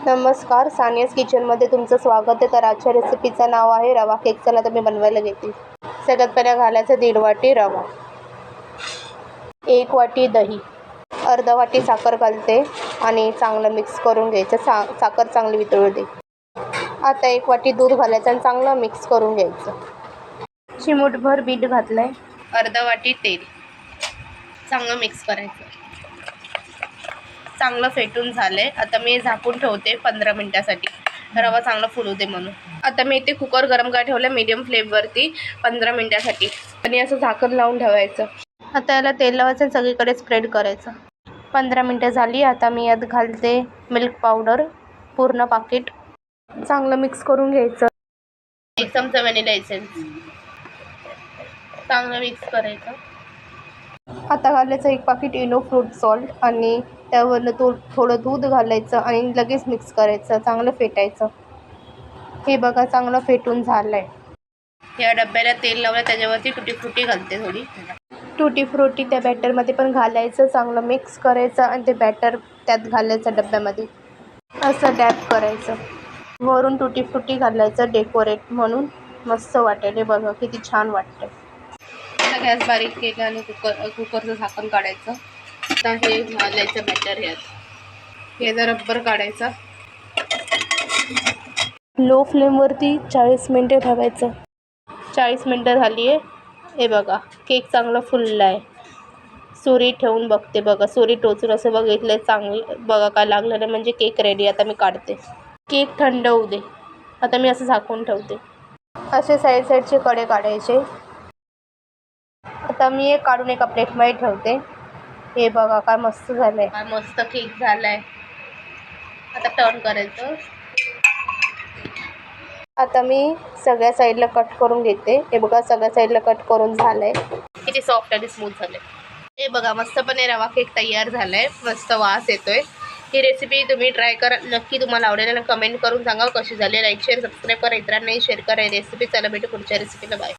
नमस्कार, सानियाज किचनमध्ये तुमचं स्वागत आहे. तर आजच्या रेसिपीचं नाव आहे रवा केक. चला तर मी बनवायला घेते. सगळ्यात पहिला घालायचं 1.5 वाटी रवा, 1 वाटी दही, अर्धा वाटी साखर घालते आणि चांगलं मिक्स करून घ्यायचं. साखर चांगली वितळू दे. आता 1 वाटी दूध घालायचं आणि चांगलं मिक्स करून घ्यायचं. चिमूटभर मीठ घातलं आहे, अर्धा वाटी तेल, चांगलं मिक्स करायचं. चांगलं फेटून झालंय. आता मी झाकून ठेवते 15 मिनिटासाठी, रवा चांगला फुलू दे म्हणून. आता मी इथे कुकर गरम करायला ठेवलं मीडियम फ्लेमवरती 15 मिनिटासाठी आणि असं झाकण लावून ठेवायचं. आता याला तेल लावायचं आणि सगळीकडे स्प्रेड करायचं. 15 मिनिटं झाली. आता मी यात घालते मिल्क पावडर, पूर्ण पाकिट. चांगलं मिक्स करून घ्यायचं. 1 चमचा व्हॅनिला एसेन्स, चांगलं मिक्स करायचं. आता घालायचं 1 पाकिट इनो फ्रूट सॉल्ट आणि त्यावरनं थोडं दूध घालायचं आणि लगेच मिक्स करायचं. चांगलं फेटायचं. हे बघा चांगलं फेटून झालंय. या डब्याला तेल लावलं, त्याच्यावरती टुटी फ्रुटी घालते थोडी. टुटी फ्रुटी त्या बॅटरमध्ये पण घालायचं, चांगलं मिक्स करायचं आणि ते बॅटर त्यात घालायचं डब्यामध्ये. असं डॅब करायचं. वरून टुटी फ्रुटी घालायचं डेकोरेट म्हणून, मस्त वाटेल. हे बघा किती छान वाटतंय. आता गॅस बारीक केला आणि कुकरचं झाकण काढायचं. आता हे घालायचं बॅटर यात. हे जर रब्बर काढायचा. लो फ्लेमवरती 40 मिनिटं ठेवायचं. 40 मिनिटं झाली आहे. हे बघा केक चांगला फुलला आहे. सुरी ठेवून बघते, बघा सुरी टोचून असं बघितलं चांगलं, बघा काय लागलं नाही म्हणजे केक रेडी. आता मी काढते. केक थंड होऊ दे. आता मी असं झाकून ठेवते. असे साईडचे कडे काढायचे. आता मी काढून एका प्लेटमध्ये ठेवते. हे बघा काय मस्त झालंय, काय मस्त केक झालाय. आता टर्न करायचं. आता मी सगळ्या साईडला कट करून घेते. हे बघा सगळ्या साईडला कट करून झालंय. किती सॉफ्ट आणि स्मूथ झालंय. हे बघा मस्तपणे रवा केक तयार झालाय. मस्त वास येतोय. ही रेसिपी तुम्ही ट्राय करा, नक्की तुम्हाला आवडेल आणि कमेंट करून सांगा कशी झाली. लाईक शेअर सबस्क्राईब करा, इतरांनाही शेअर करा ही रेसिपी. चला भेटू पुढच्या रेसिपीला. बाय.